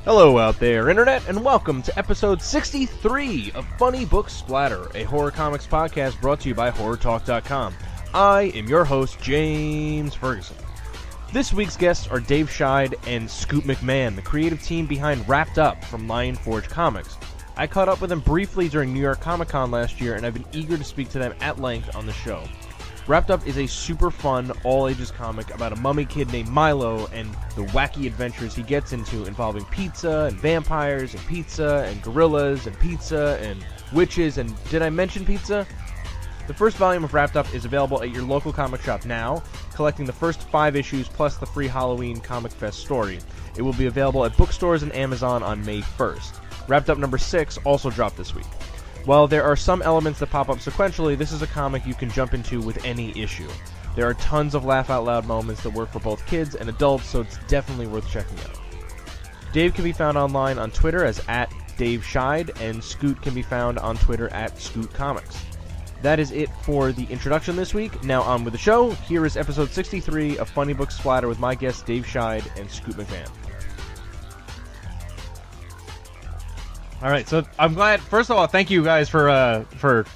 Hello out there, Internet, and welcome to episode 63 of Funny Book Splatter, a horror comics podcast brought to you by HorrorTalk.com. I am your host, James Ferguson. This week's guests are Dave Scheidt and Scoot McMahon, the creative team behind Wrapped Up from Lion Forge Comics. I caught up with them briefly during New York Comic Con last year, and I've been eager to speak to them at length on the show. Wrapped Up is a super fun, all-ages comic about a mummy kid named Milo and the wacky adventures he gets into involving pizza and vampires and pizza and gorillas and pizza and witches and did I mention pizza? The first volume of Wrapped Up is available at your local comic shop now, collecting the first 5 issues plus the free Halloween Comic Fest story. It will be available at bookstores and Amazon on May 1st. Wrapped Up number 6 also dropped this week. While there are some elements that pop up sequentially, this is a comic you can jump into with any issue. There are tons of laugh-out-loud moments that work for both kids and adults, so it's definitely worth checking out. Dave can be found online on Twitter as @DaveScheidt, and Scoot can be found on Twitter @ScootComics. That is it for the introduction this week. Now on with the show. Here is episode 63 of Funny Book Splatter with my guests Dave Scheidt and Scoot McMahon. All right, so I'm glad. First of all, thank you guys for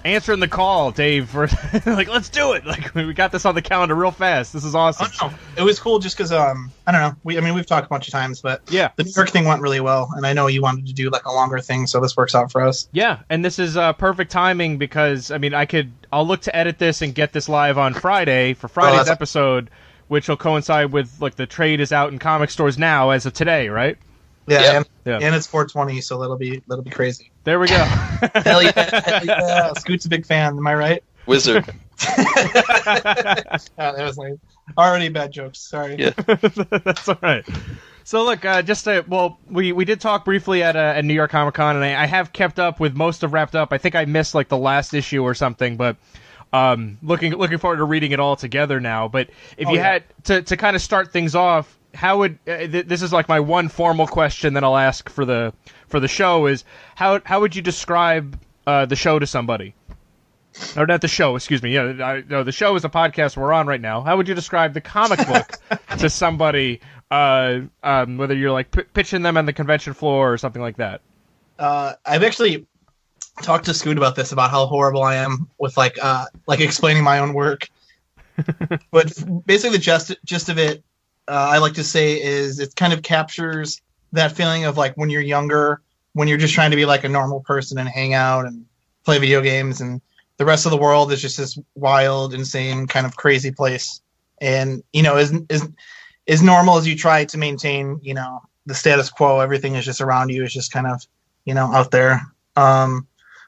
answering the call, Dave. For like, let's do it. Like, we got this on the calendar real fast. This is awesome. Oh, no. It was cool just because I don't know. We've talked a bunch of times, but yeah, the New York thing went really well, and I know you wanted to do like a longer thing, so this works out for us. Yeah, and this is perfect timing because I'll look to edit this and get this live on Friday for Friday's episode, which will coincide with like the trade is out in comic stores now as of today, right? Yeah, and it's 420, so that'll be crazy. There we go. Hell yeah. Scoot's a big fan, am I right? Wizard. That was lame. Already bad jokes, sorry. Yeah. That's all right. So look, we did talk briefly at New York Comic Con, and I have kept up with most of Wrapped Up. I think I missed like the last issue or something, but looking forward to reading it all together now. But if you had to kind of start things off, how would this is like my one formal question that I'll ask for the show is how would you describe the show to somebody? Or not the show, excuse me. Yeah, no, the show is a podcast we're on right now. How would you describe the comic book to somebody? Whether you're like pitching them on the convention floor or something like that. I've actually talked to Scoot about this, about how horrible I am with like explaining my own work. But basically, the gist of it. I like to say is it kind of captures that feeling of like when you're younger, when you're just trying to be like a normal person and hang out and play video games, and the rest of the world is just this wild, insane, kind of crazy place. And as normal as you try to maintain, the status quo, everything is just around you. It's just kind of, out there.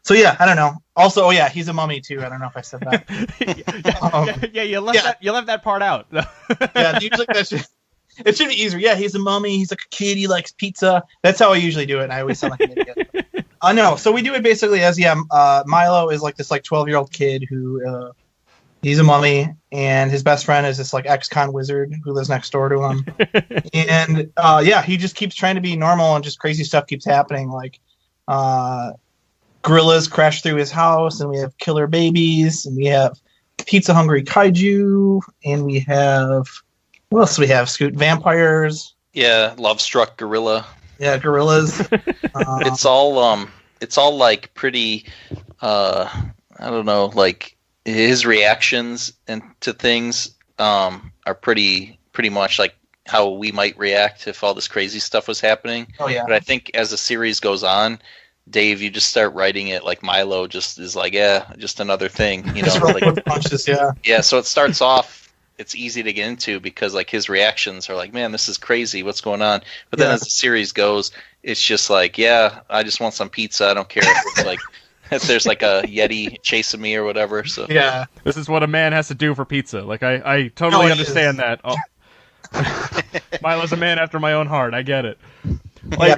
So yeah, I don't know. Also, he's a mummy too. I don't know if I said that. You left that part out. Yeah, usually it should be easier. Yeah, he's a mummy. He's like a kid. He likes pizza. That's how I usually do it. And I always sound like an idiot. No, so we do it basically as Milo is like this like 12-year-old kid who he's a mummy, and his best friend is this like ex-con wizard who lives next door to him. And he just keeps trying to be normal, and just crazy stuff keeps happening. Like gorillas crash through his house, and we have killer babies, and we have pizza hungry kaiju, and we have what else do we have? Scoot, vampires. Yeah, love struck gorilla. Yeah, gorillas. It's all like pretty. I don't know, like his reactions to things are pretty much like how we might react if all this crazy stuff was happening. Oh yeah. But I think as the series goes on, Dave, you just start writing it like Milo just is like, just another thing, like punches, yeah. So it starts off, it's easy to get into because like his reactions are like, man, this is crazy, what's going on? But then as the series goes, it's just like, I just want some pizza. I don't care if it's like if there's like a Yeti chasing me or whatever. So yeah, this is what a man has to do for pizza. Like I totally understand that. Oh. Milo's a man after my own heart. I get it.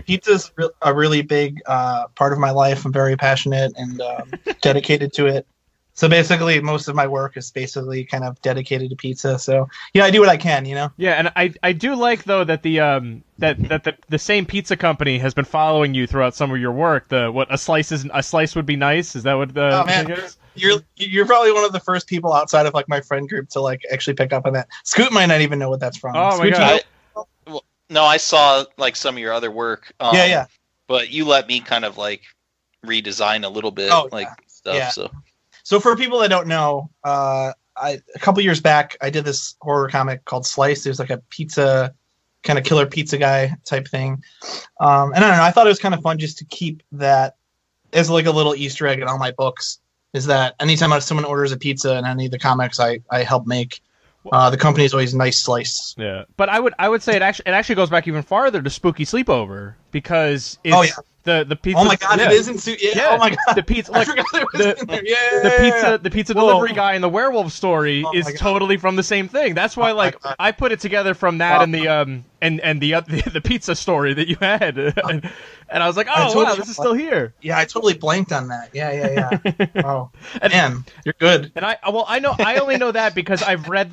Pizza's a really big part of my life. I'm very passionate and dedicated to it. So basically, most of my work is basically kind of dedicated to pizza. So yeah, I do what I can, Yeah, and I do like though that the same pizza company has been following you throughout some of your work. A slice would be nice. Is that what the thing is? You're probably one of the first people outside of like my friend group to like actually pick up on that. Scoot might not even know what that's from. Oh my god. No, I saw like some of your other work. Yeah. But you let me kind of like redesign a little bit, stuff. Yeah. So for people that don't know, a couple years back, I did this horror comic called Slice. There's like a pizza, kind of killer pizza guy type thing. And I don't know, I thought it was kind of fun just to keep that as like a little Easter egg in all my books, is that anytime someone orders a pizza in any of the comics I help make, the company is always Nice Slice. Yeah, but I would say it actually goes back even farther to Spooky Sleepover, because it's the pizza. Oh my god, it isn't. Oh my god, the pizza. Like, I forgot it was in there. Yeah, the pizza delivery guy in the werewolf story is totally from the same thing. That's why, I put it together from that and the and the pizza story that you had, and I was like, wow, this is still here. Yeah, I totally blanked on that. Yeah. Oh, man, you're good. And I only know that because I've read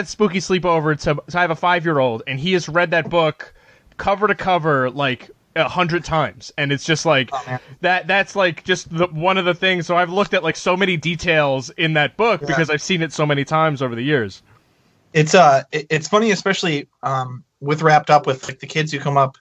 Spooky Sleepover so I have a 5-year-old, and he has read that book cover to cover like 100 times, and it's just like that's like just one of the things. So I've looked at like so many details in that book because I've seen it so many times over the years. It's funny, especially with Wrapped Up, with like the kids who come up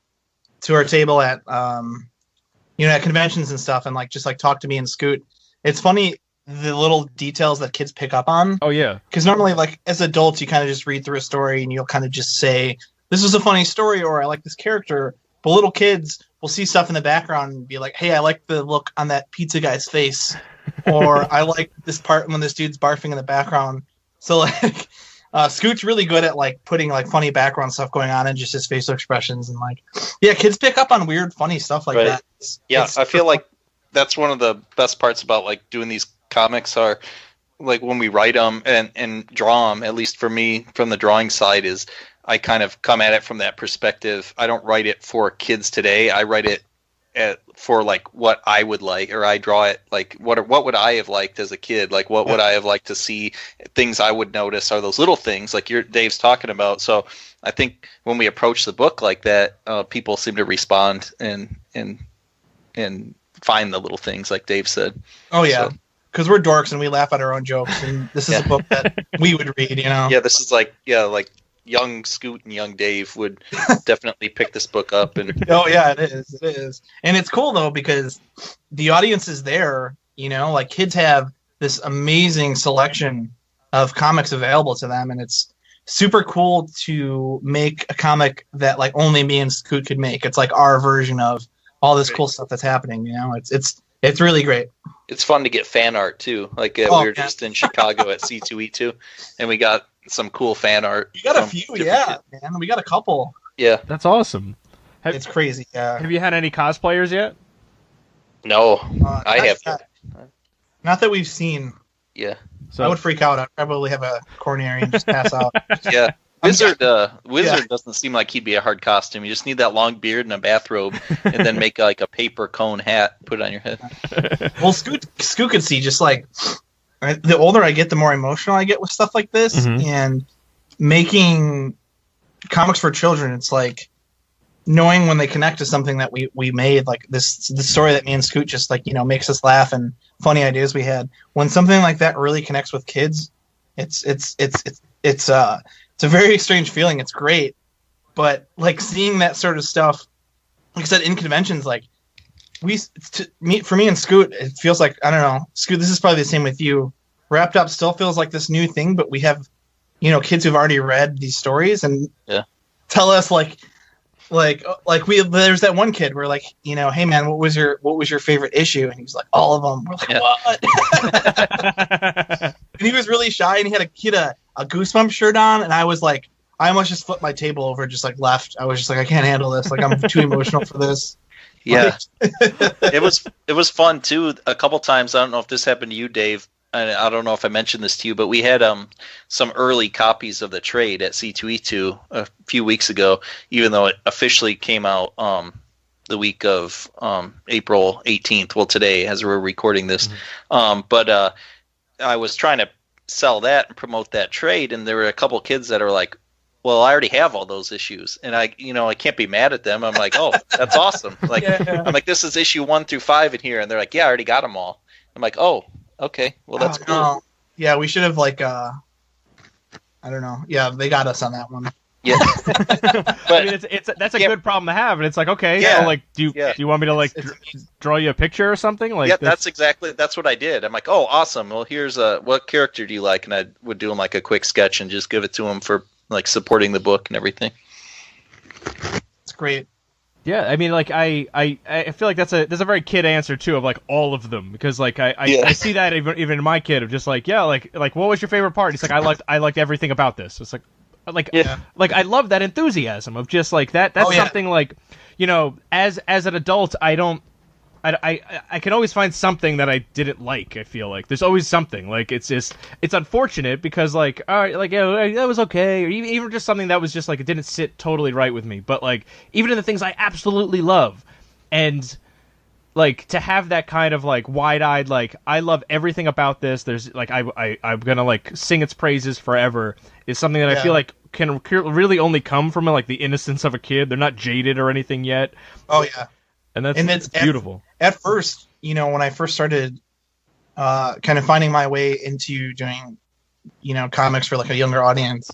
to our table at at conventions and stuff, and like just like talk to me and Scoot. It's funny the little details that kids pick up on. Oh yeah, because normally like as adults you kind of just read through a story and you'll kind of just say this was a funny story or I like this character. But little kids will see stuff in the background and be like, hey, I like the look on that pizza guy's face. Or I like this part when this dude's barfing in the background. So, like, Scoot's really good at, like, putting, like, funny background stuff going on and just his facial expressions. And, like, yeah, kids pick up on weird, funny stuff like that. I feel like that's one of the best parts about, like, doing these comics are, like, when we write them and draw them, at least for me, from the drawing side, is I kind of come at it from that perspective. I don't write it for kids today. I write it for like what I would like, or I draw it like what would I have liked as a kid? Like what would I have liked to see? Things I would notice are those little things like Dave's talking about. So I think when we approach the book like that, people seem to respond and find the little things like Dave said. Oh yeah. Because we're dorks and we laugh at our own jokes, and this is a book that we would read, Yeah, this is like young Scoot and young Dave would definitely pick this book up. And oh yeah, it is. And it's cool though because the audience is there, like kids have this amazing selection of comics available to them, and it's super cool to make a comic that like only me and Scoot could make. It's like our version of all this cool stuff that's happening, It's really great. It's fun to get fan art too. Like we were just in Chicago at C2E2 and we got some cool fan art. You got a few, man. We got a couple. Yeah. That's awesome. It's crazy, yeah. Have you had any cosplayers yet? No, I have. Not that we've seen. Yeah. So I would freak out. I'd probably have a coronary and just pass out. Yeah. Wizard doesn't seem like he'd be a hard costume. You just need that long beard and a bathrobe, and then make like a paper cone hat, put it on your head. Well, Scoot could see just like the older I get, the more emotional I get with stuff like this, and making comics for children. It's like knowing when they connect to something that we made, like the story that me and Scoot just like makes us laugh and funny ideas we had. When something like that really connects with kids, it's a very strange feeling. It's great, but like seeing that sort of stuff, like I said, in conventions, like for me and Scoot, it feels like, I don't know, Scoot, this is probably the same with you. Wrapped Up still feels like this new thing, but we have, kids who've already read these stories and tell us like there's that one kid where like, hey man, what was your favorite issue? And he was like, all of them. We're like, what? And he was really shy, and he had a Goosebumps shirt on, and I was like, I almost just flipped my table over, just like left. I was just like, I can't handle this. Like I'm too emotional for this. Yeah. It was fun too. A couple times, I don't know if this happened to you, Dave. I don't know if I mentioned this to you, but we had some early copies of the trade at C2E2 a few weeks ago, even though it officially came out the week of April 18th. Well, today, as we're recording this. But I was trying to sell that and promote that trade, and there were a couple kids that are like, well, I already have all those issues, and I can't be mad at them. I'm like, oh, that's awesome. Like, I'm like, this is issue 1 through 5 in here, and they're like, yeah, I already got them all. I'm like, oh, okay, well, that's cool. No. Yeah, we should have like, I don't know. Yeah, they got us on that one. Yeah. I mean, that's a good problem to have, and it's like, okay, so like, do you want me to like draw you a picture or something? Like, that's what I did. I'm like, oh, awesome. Well, here's what character do you like? And I would do him like a quick sketch and just give it to him for like supporting the book and everything. It's great. Yeah, I mean, like I feel like there's a very kid answer too of like all of them, because like I see that even in my kid of just like, yeah, like what was your favorite part? He's like, I liked everything about this. It's like like I love that enthusiasm of just like that's something like, you know, as an adult I can always find something that I didn't like. I feel like there's always something. Like it's unfortunate because like, all right, like, yeah, that was okay, or even just something that was just like it didn't sit totally right with me. But like even in the things I absolutely love, and like to have that kind of like wide-eyed like I love everything about this. There's like I'm gonna like sing its praises forever is something that I feel like can really only come from like the innocence of a kid. They're not jaded or anything yet. Oh yeah. And it's beautiful. At first, you know, when I first started kind of finding my way into doing, you know, comics for like a younger audience,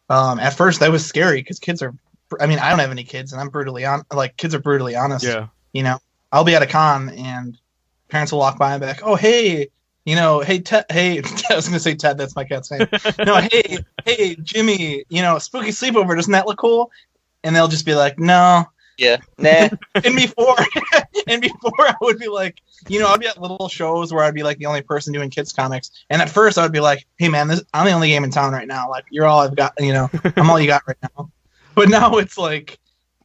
at first that was scary because kids are, I mean, I don't have any kids and I'm kids are brutally honest. Yeah. You know, I'll be at a con and parents will walk by and be like, oh, hey, you know, hey, Ted, hey, I was going to say Ted, that's my cat's name. No, hey, Jimmy, you know, spooky sleepover, doesn't that look cool? And they'll just be like, no. Yeah, nah. and before I would be like, you know, I'd be at little shows where I'd be like the only person doing kids comics, and at first I would be like, hey man, I'm the only game in town right now. Like you're all I've got, you know, I'm all you got right now. But now it's like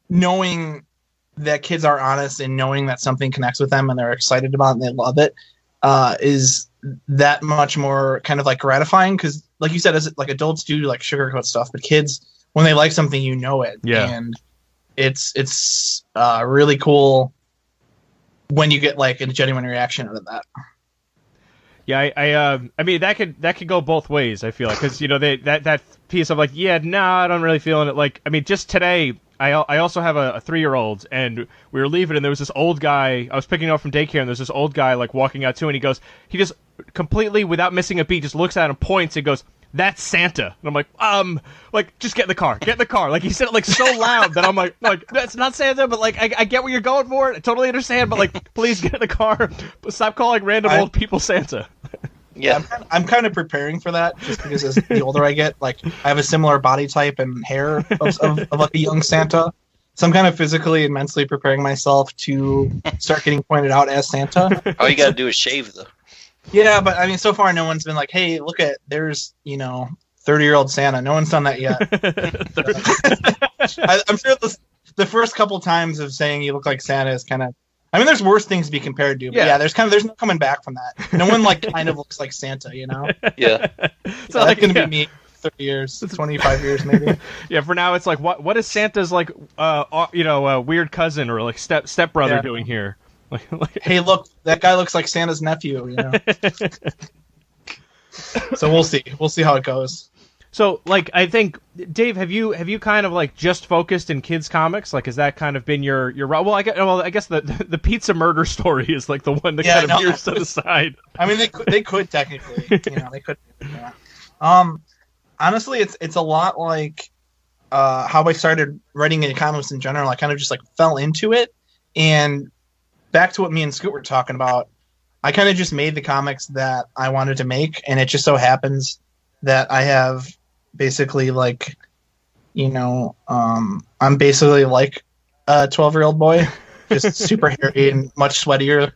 knowing that kids are honest and knowing that something connects with them and they're excited about it and they love it is that much more kind of like gratifying because, like you said, as like adults do like sugarcoat stuff, but kids when they like something, you know it, and it's really cool when you get like a genuine reaction out of that. Yeah, I mean that could go both ways. I feel like because you know that piece of like I don't really feeling it. Like I mean, just today I also have a 3-year-old and we were leaving and there was this old guy I was picking him up from daycare and there's this old guy like walking out too and he just completely without missing a beat just looks at him, points and goes, that's Santa. And I'm like, just get in the car. Like, he said it, like, so loud that I'm like, that's not Santa, but, like, I get what you're going for. I totally understand, but, like, please get in the car. Stop calling random old people Santa. Yeah. I'm kind of preparing for that, just because as the older I get, like, I have a similar body type and hair of like, a young Santa. So I'm kind of physically and mentally preparing myself to start getting pointed out as Santa. All you gotta do is shave, though. Yeah, but I mean, so far no one's been like, "Hey, look at there's 30-year-old Santa." No one's done that yet. I'm sure the first couple times of saying you look like Santa is kind of. I mean, there's worse things to be compared to. But yeah, there's no coming back from that. No one like kind of looks like Santa, you know? Yeah. So that's gonna be me. 30 years, 25 years, maybe. Yeah, for now it's like, what is Santa's like, weird cousin or like stepbrother doing here? Hey, look, that guy looks like Santa's nephew, you know. So we'll see how it goes. So, like, I think, Dave, have you kind of like just focused in kids comics? Like, has that kind of been your well, I guess the pizza murder story is like the one that kind of veers to the side. I mean, they could technically, they could. Yeah. Honestly, it's a lot like how I started writing in comics in general. I kind of just like fell into it, and back to what me and Scoot were talking about, I kind of just made the comics that I wanted to make, and it just so happens that I have basically like, I'm basically like a 12-year-old boy, just super hairy and much sweatier.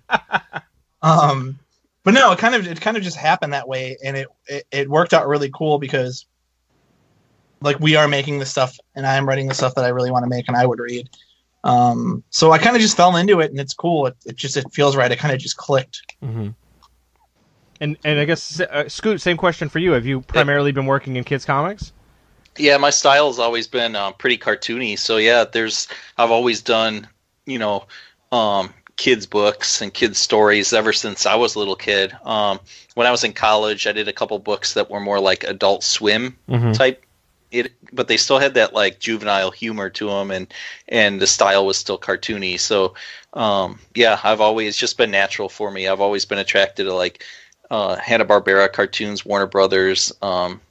But no, it kind of just happened that way, and it worked out really cool because like we are making the stuff, and I am writing the stuff that I really want to make, and I would read. So I kind of just fell into it, and it's cool. It feels right. It kind of just clicked. Mm-hmm. And I guess Scoot, same question for you. Have you primarily been working in kids comics? Yeah, my style has always been pretty cartoony. So yeah, I've always done kids books and kids stories ever since I was a little kid. When I was in college, I did a couple books that were more like Adult Swim type. But they still had that like juvenile humor to them, and the style was still cartoony. So I've always just been natural for me. I've always been attracted to like Hanna-Barbera cartoons, Warner Brothers,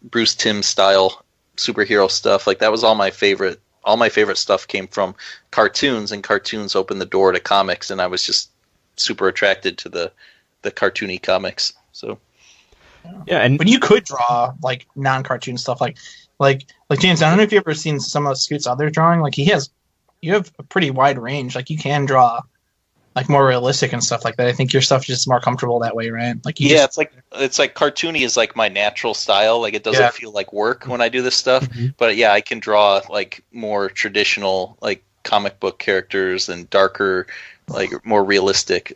Bruce Timm style superhero stuff. Like that was all my favorite. All my favorite stuff came from cartoons, and cartoons opened the door to comics, and I was just super attracted to the cartoony comics. So Yeah, but you could draw like non-cartoon stuff, like James. I don't know if you've ever seen some of Scoot's other drawing. Like you have a pretty wide range. Like you can draw like more realistic and stuff like that. I think your stuff is just more comfortable that way, right? Like it's like cartoony is like my natural style. Like it doesn't feel like work when I do this stuff. Mm-hmm. But yeah, I can draw like more traditional like comic book characters and darker, like more realistic.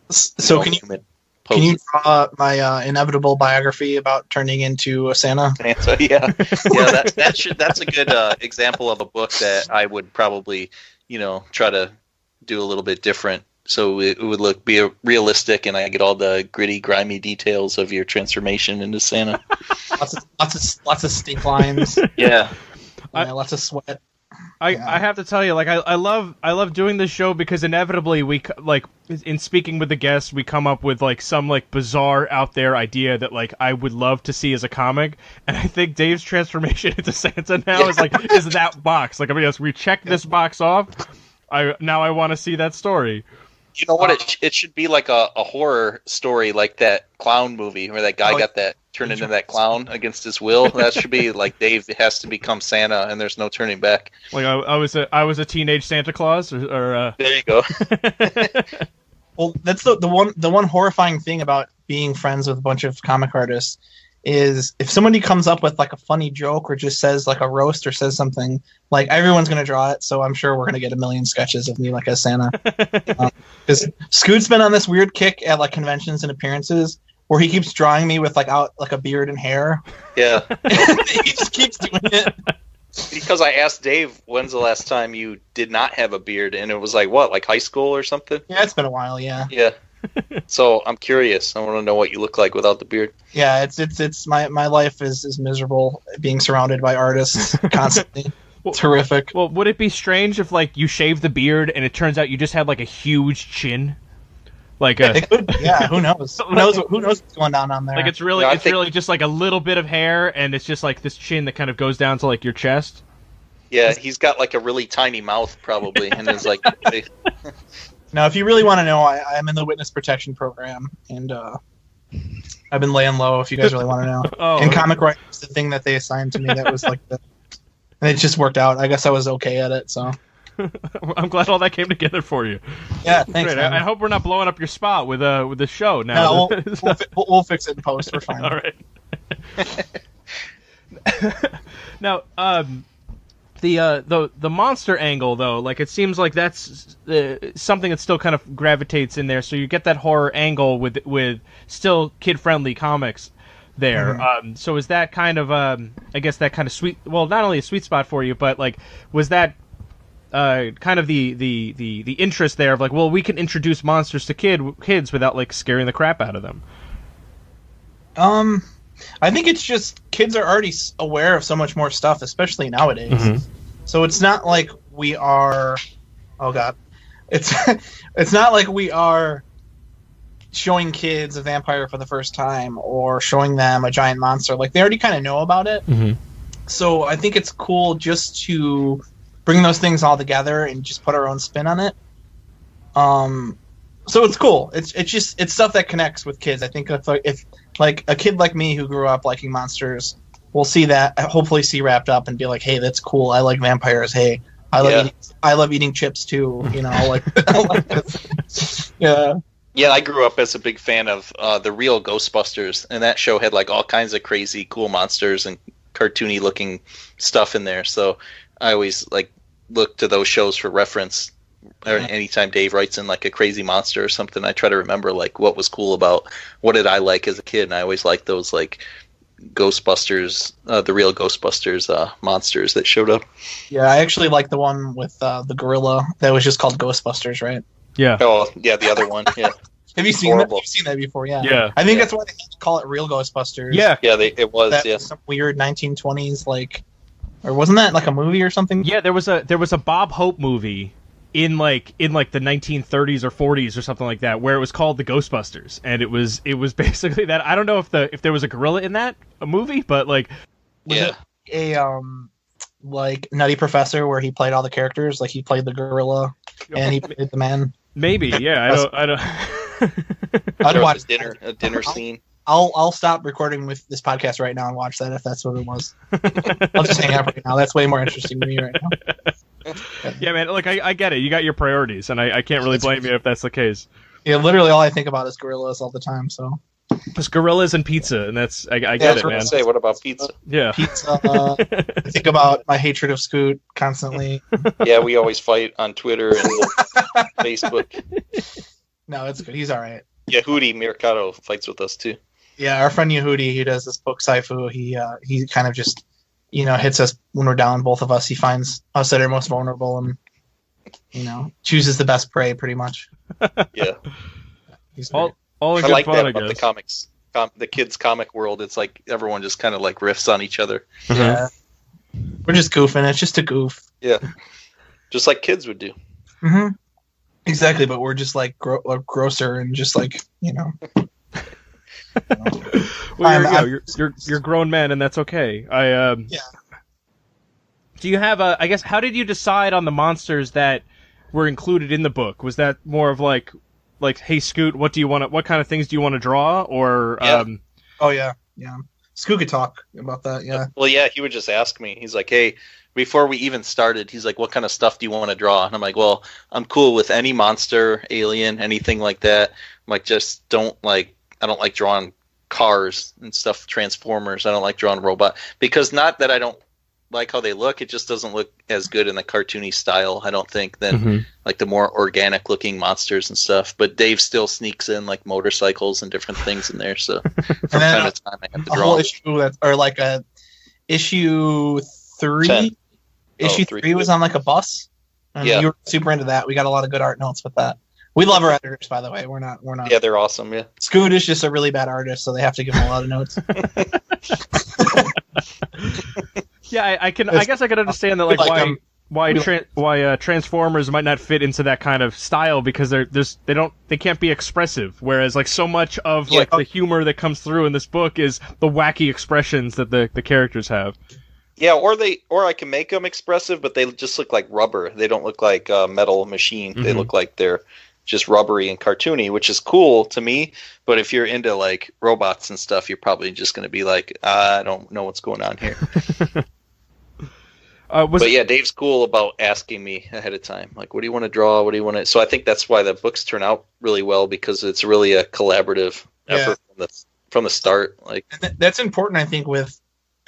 So can you draw my inevitable biography about turning into a Santa? Yeah. That's a good example of a book that I would probably try to do a little bit different, so it would be realistic, and I get all the gritty, grimy details of your transformation into Santa. lots of stink lines. Yeah, lots of sweat. I have to tell you, like I love doing this show because inevitably we like in speaking with the guests we come up with like some like bizarre out there idea that like I would love to see as a comic, and I think Dave's transformation into Santa now is that box. Like I mean, yes, we check this box off. I want to see that story. You know what? It should be like a horror story, like that clown movie where that guy got that turned into that clown against his will. That should be like Dave has to become Santa, and there's no turning back. Like I was a teenage Santa Claus, or there you go. Well, that's the one horrifying thing about being friends with a bunch of comic artists is if somebody comes up with like a funny joke or just says like a roast or says something, like everyone's going to draw it. So I'm sure we're going to get a million sketches of me like as Santa. Because Scoot's been on this weird kick at like conventions and appearances where he keeps drawing me with like a beard and hair. Yeah. He just keeps doing it. Because I asked Dave, when's the last time you did not have a beard? And it was like, what, like high school or something? Yeah, it's been a while, yeah. Yeah. So I'm curious. I want to know what you look like without the beard. Yeah, it's my life is miserable being surrounded by artists constantly. It's horrific. Well, would it be strange if like you shave the beard and it turns out you just had like a huge chin? Like it could, yeah, who knows? Who knows what's going on there? Like it's really really just like a little bit of hair and it's just like this chin that kind of goes down to like your chest. Yeah, he's got like a really tiny mouth probably and is like Now, if you really want to know, I'm in the witness protection program, and I've been laying low. If you guys really want to know, and comic writing was the thing that they assigned to me. That was like and it just worked out. I guess I was okay at it. So I'm glad all that came together for you. Yeah, thanks. I hope we're not blowing up your spot with the show now. No, we'll fix it in post. We're fine. All right. Now, the monster angle though, like it seems like that's something that still kind of gravitates in there. So you get that horror angle with still kid friendly comics there. Mm-hmm. So is that kind of I guess that kind of sweet? Well, not only a sweet spot for you, but like was that kind of the interest there of like, well, we can introduce monsters to kids without like scaring the crap out of them. I think it's just kids are already aware of so much more stuff, especially nowadays. Mm-hmm. So it's not like we are. Oh God, it's not like we are showing kids a vampire for the first time or showing them a giant monster. Like they already kind of know about it. Mm-hmm. So I think it's cool just to bring those things all together and just put our own spin on it. So it's cool. It's stuff that connects with kids. I think if like a kid like me who grew up liking monsters will see that, hopefully see wrapped up and be like, hey, that's cool. I like vampires. Hey, I love eating chips too. You know, like, yeah. Yeah, I grew up as a big fan of the real Ghostbusters, and that show had like all kinds of crazy, cool monsters and cartoony looking stuff in there. So I always like look to those shows for reference. Or anytime Dave writes in like a crazy monster or something, I try to remember like what was cool about what did I like as a kid, and I always liked those like Ghostbusters, the real Ghostbusters monsters that showed up. Yeah, I actually like the one with the gorilla that was just called Ghostbusters, right? Yeah. Oh, yeah, the other one. Yeah. Have you seen that? You've seen that before, yeah. Yeah. I think that's why they had to call it Real Ghostbusters. Yeah. Yeah, it was. That yeah. was some weird 1920s like, or wasn't that like a movie or something? Yeah, there was a Bob Hope movie in like the 1930s or 40s or something like that, where it was called the Ghostbusters, and it was basically that. I don't know if there was a gorilla in that movie, but like, yeah, a like Nutty Professor where he played all the characters? Like he played the gorilla and he played the man. Maybe, yeah. I don't. I'd watch a dinner scene. I'll stop recording with this podcast right now and watch that if that's what it was. I'll just hang out right now. That's way more interesting to me right now. Yeah, man. Look, I get it. You got your priorities, and I can't really blame you if that's the case. Yeah, literally all I think about is gorillas all the time. So it's gorillas and pizza, and that's I get that's it, what man. I say. What about pizza? Yeah, pizza. I think about my hatred of Scoot constantly. Yeah, we always fight on Twitter and Facebook. No, it's good. He's all right. Yehudi Mercado fights with us too. Yeah, our friend Yehudi, he does this book Saifu. He kind of just hits us when we're down. Both of us. He finds us that are most vulnerable and chooses the best prey pretty much. Yeah. He's all in I good like fun, that I about guess. the comics, the kids' comic world. It's like everyone just kind of like riffs on each other. Yeah. We're just goofing. It's just a goof. Yeah. Just like kids would do. Mm-hmm. Exactly, but we're just like grosser and just like Well, you're grown men, and that's okay. Yeah. Do you have I guess, how did you decide on the monsters that were included in the book? Was that more of like, hey, Scoot, what kind of things do you want to draw? Or, Yeah. Oh, yeah. Yeah. Scoot could talk about that, yeah. Well, yeah, he would just ask me. He's like, hey, before we even started, he's like, what kind of stuff do you want to draw? And I'm like, well, I'm cool with any monster, alien, anything like that. I'm like, just I don't like drawing cars and stuff, Transformers. I don't like drawing robot, because not that I don't like how they look, it just doesn't look as good in the cartoony style, I don't think, than like the more organic looking monsters and stuff. But Dave still sneaks in like motorcycles and different things in there, so from time to time I have to draw whole issue or like a issue 3. 10. Issue 3 was on like a bus. And you were super into that. We got a lot of good art notes with that. We love our editors, by the way. We're not. Yeah, they're awesome. Yeah. Scoot is just a really bad artist, so they have to give him a lot of notes. Yeah, I guess I can understand that, like why Transformers might not fit into that kind of style, because they can't be expressive. Whereas like so much of like the humor that comes through in this book is the wacky expressions that the characters have. Yeah, or I can make them expressive, but they just look like rubber. They don't look like a metal machine. They look like they're just rubbery and cartoony, which is cool to me. But if you're into like robots and stuff, you're probably just going to be like, I don't know what's going on here. But yeah, Dave's cool about asking me ahead of time, like, what do you want to draw? What do you want to? So I think that's why the books turn out really well, because it's really a collaborative effort from the start. Like, that's important, I think, with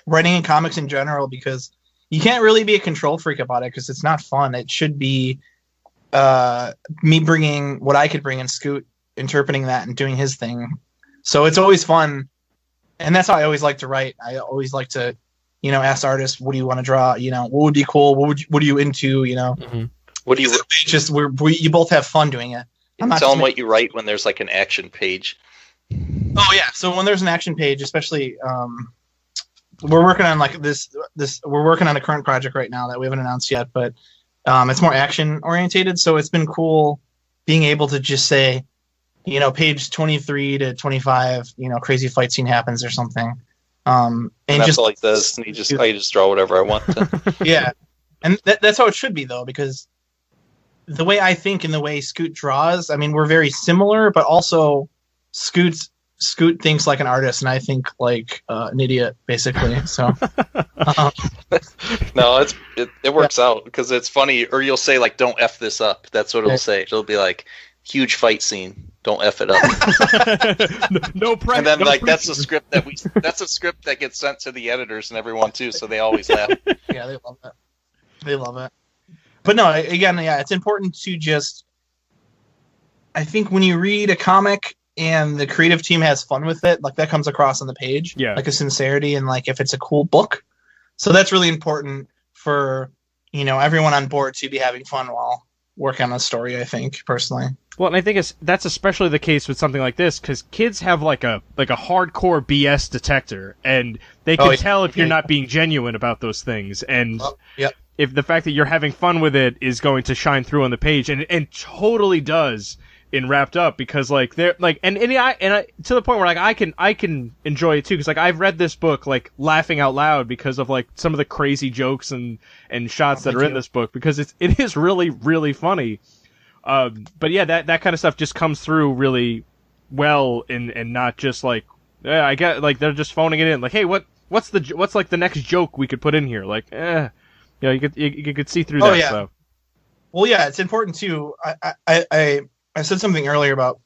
writing in comics in general, because you can't really be a control freak about it, because it's not fun. It should be me bringing what I could bring and Scoot interpreting that and doing his thing. So it's always fun, and that's how I always like to write. I always like to, ask artists, what do you want to draw? What would be cool? What are you into? What do you just you both have fun doing it. Tell them what you write when there's like an action page. Oh yeah, so when there's an action page, especially. We're working on like this. We're working on a current project right now that we haven't announced yet, but it's more action orientated. So it's been cool being able to just say, page 23 to 25, crazy fight scene happens or something. And that's just all he does. And I just draw whatever I want to. Yeah, and that's how it should be though, because the way I think and the way Scoot draws, I mean, we're very similar, but also Scoot thinks like an artist, and I think like an idiot, basically. So, no, it works out, because it's funny. Or you'll say like, "Don't f this up." That's what it'll say. It'll be like, "Huge fight scene. Don't f it up." No pressure. And then like that's a script that gets sent to the editors and everyone too, so they always laugh. Yeah, they love it. They love it. But no, again, yeah, it's important to just. I think when you read a comic and the creative team has fun with it, like that comes across on the page, like a sincerity, and like if it's a cool book. So that's really important for, everyone on board to be having fun while working on a story, I think, personally. Well, and I think that's especially the case with something like this, because kids have like a hardcore BS detector, and they can tell if you're not being genuine about those things. And if the fact that you're having fun with it is going to shine through on the page, and totally does. in Wrapped Up, because like they're like and I to the point where like I can enjoy it too, because like I've read this book like laughing out loud because of like some of the crazy jokes and shots that are in this book, because it is really, really funny. But yeah, that kind of stuff just comes through really well, and not just like, yeah, I get like they're just phoning it in, like, hey, what's like the next joke we could put in here, like, you could see through that stuff. Well, yeah, it's important too. I said something earlier about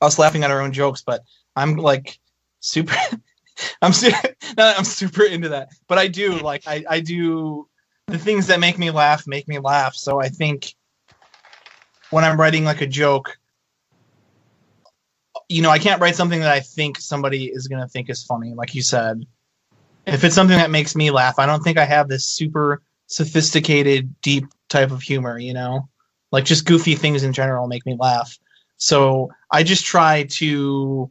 us laughing at our own jokes, but I'm like super I'm super into that. But I do like I do the things that make me laugh. So I think when I'm writing like a joke, I can't write something that I think somebody is going to think is funny, like you said. If it's something that makes me laugh, I don't think I have this super sophisticated, deep type of humor, like just goofy things in general make me laugh. So I just try to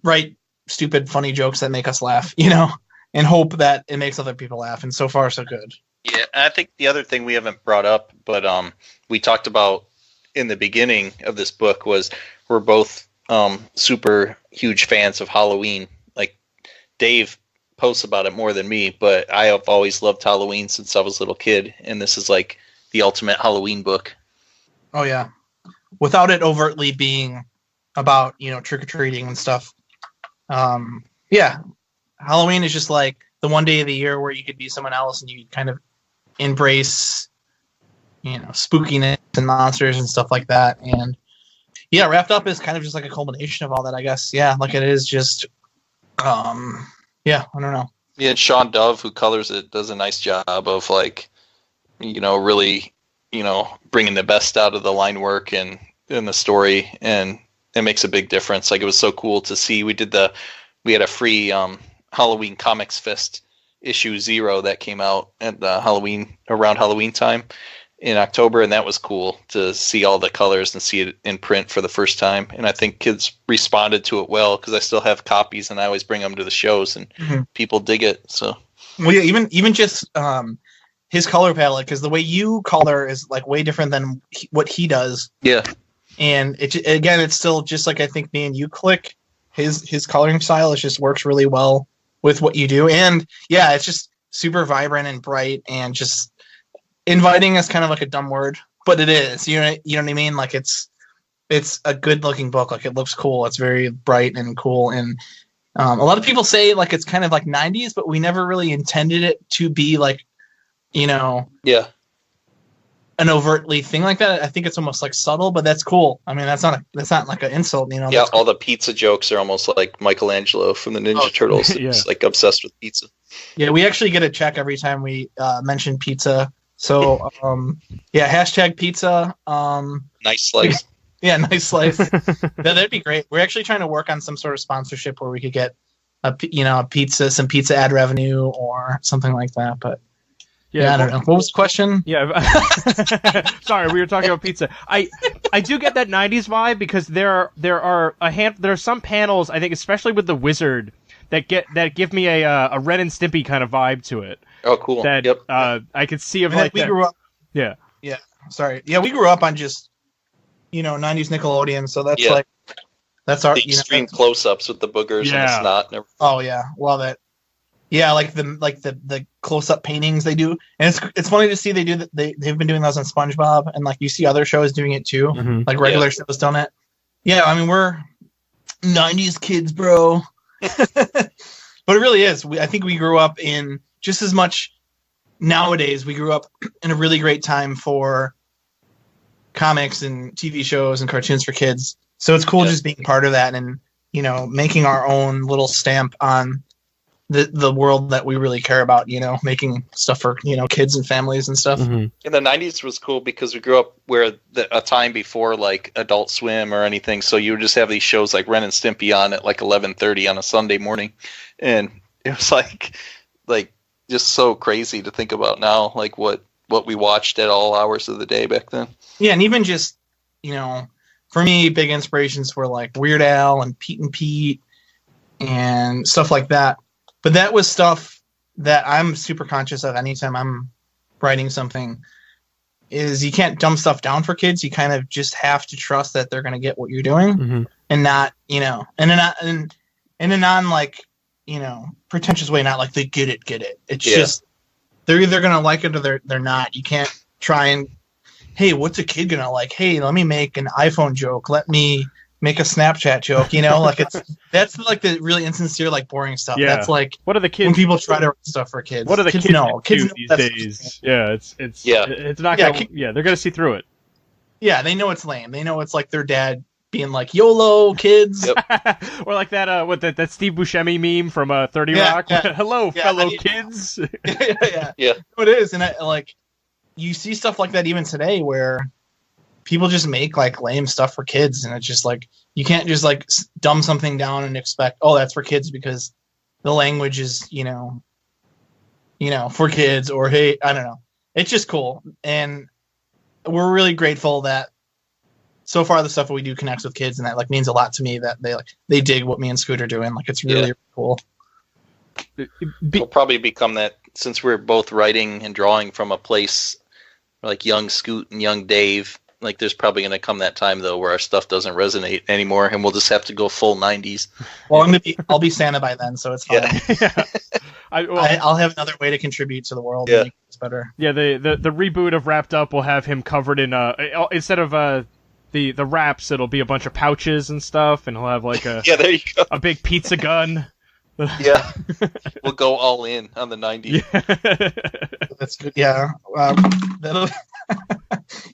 write stupid, funny jokes that make us laugh, and hope that it makes other people laugh. And so far, so good. Yeah, I think the other thing we haven't brought up, but we talked about in the beginning of this book, was we're both super huge fans of Halloween. Like Dave posts about it more than me, but I have always loved Halloween since I was a little kid, and this is like the ultimate Halloween book. Oh yeah, without it overtly being about trick or treating and stuff. Yeah, Halloween is just like the one day of the year where you could be someone else and you kind of embrace spookiness and monsters and stuff like that. And yeah, Wrapped Up is kind of just like a culmination of all that, I guess. Yeah, like it is just yeah, I don't know. Yeah, and Sean Dove, who colors it, does a nice job of like really bringing the best out of the line work and in the story, and it makes a big difference. Like it was so cool to see. We had a free Halloween Comics Fest issue 0 that came out at around Halloween time in October, and that was cool to see all the colors and see it in print for the first time. And I think kids responded to it well, because I still have copies and I always bring them to the shows, and people dig it. So well, yeah, even just his color palette, because the way you color is like way different than what he does. Yeah, and it's still just like I think me and you click. His coloring style just works really well with what you do, and yeah, it's just super vibrant and bright, and just inviting is kind of like a dumb word, but it is. You know what I mean? Like it's a good looking book. Like it looks cool. It's very bright and cool, and a lot of people say like it's kind of like 90s, but we never really intended it to be like yeah, an overtly thing like that. I think it's almost like subtle, but that's cool. I mean, that's not like an insult, Yeah, all the pizza jokes are almost like Michelangelo from the Ninja Turtles. Yeah. It's like obsessed with pizza. Yeah, we actually get a check every time we mention pizza. So yeah, hashtag pizza. Nice slice. Yeah, nice slice. That'd be great. We're actually trying to work on some sort of sponsorship where we could get a pizza, some pizza ad revenue or something like that. But yeah, I don't know. What was the question? Yeah, sorry, we were talking about pizza. I do get that 90s vibe, because there are some panels, I think, especially with the wizard, that give me a Ren and Stimpy kind of vibe to it. Oh, cool. That yep. I could see of like we grew up. Yeah. Yeah. Sorry. Yeah, we grew up on just 90s Nickelodeon, so that's like that's our the extreme close-ups with the boogers and the snot and everything. Oh yeah, love it. Yeah, like the close-up paintings they do, and it's funny to see they've been doing those on SpongeBob, and like you see other shows doing it too, like regular shows done it. Yeah, I mean we're 90s kids, bro. But it really is. I think we grew up in just as much. Nowadays, we grew up in a really great time for comics and TV shows and cartoons for kids. So it's cool just being part of that and making our own little stamp on the world that we really care about, making stuff for, kids and families and stuff. In the 90s was cool because we grew up where a time before like Adult Swim or anything. So you would just have these shows like Ren and Stimpy on at like 11:30 on a Sunday morning. And it was like just so crazy to think about now, like what we watched at all hours of the day back then. Yeah. And even just, for me, big inspirations were like Weird Al and Pete and Pete and stuff like that. But that was stuff that I'm super conscious of anytime I'm writing something. is you can't dumb stuff down for kids. You kind of just have to trust that they're going to get what you're doing, and not, in a non like, pretentious way, not like they get it. It's just they're either going to like it or they're not. You can't try and, hey, what's a kid going to like? Hey, let me make an iPhone joke. Let me make a Snapchat joke, like that's like the really insincere, like boring stuff. Yeah. That's like, what are the kids when people try to write stuff for kids? What are the kids know? Kids know these that's days? Yeah, it's not gonna. Yeah, they're gonna see through it. Yeah, they know it's lame. They know it's like their dad being like, "YOLO, kids," or like that that Steve Buscemi meme from 30 Rock. Yeah. Hello, fellow kids. yeah. Yeah. It is, and you see stuff like that even today where people just make like lame stuff for kids, and it's just like you can't just like dumb something down and expect, oh, that's for kids because the language is for kids, or hey, I don't know. It's just cool, and we're really grateful that so far the stuff that we do connects with kids, and that like means a lot to me that they dig what me and Scoot are doing. Like it's really cool. We'll probably become that, since we're both writing and drawing from a place like young Scoot and young Dave. Like, there's probably going to come that time, though, where our stuff doesn't resonate anymore, and we'll just have to go full 90s. Well, I'll be Santa by then, so it's fine. Yeah. I'll have another way to contribute to the world and make this better. Yeah, the reboot of Wrapped Up will have him covered in instead of the wraps, it'll be a bunch of pouches and stuff, and he'll have like a there you go, a big pizza gun. Yeah, we'll go all in on the 90s. Yeah. That's good. Yeah,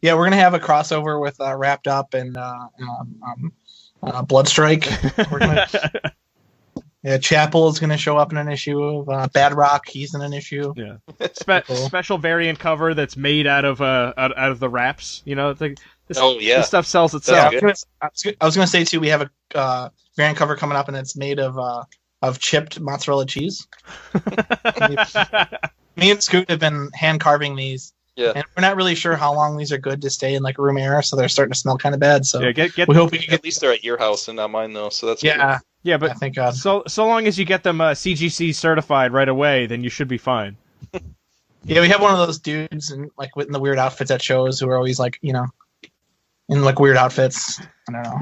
yeah, we're gonna have a crossover with Wrapped Up and Bloodstrike. We're gonna, Chapel is gonna show up in an issue of Bad Rock. He's in an issue. Yeah, special variant cover that's made out of the wraps. This stuff sells itself. Yeah, I was gonna say too. We have a variant cover coming up, and it's made of chipped mozzarella cheese. Me and Scoot have been hand carving these. Yeah. And we're not really sure how long these are good to stay in like room air, so they're starting to smell kind of bad. So we hope we can at least they're at your house and not mine, though. So that's good. Yeah, but thank God. So long as you get them CGC certified right away, then you should be fine. Yeah, we have one of those dudes in the weird outfits at shows who are always like in like weird outfits. I don't know.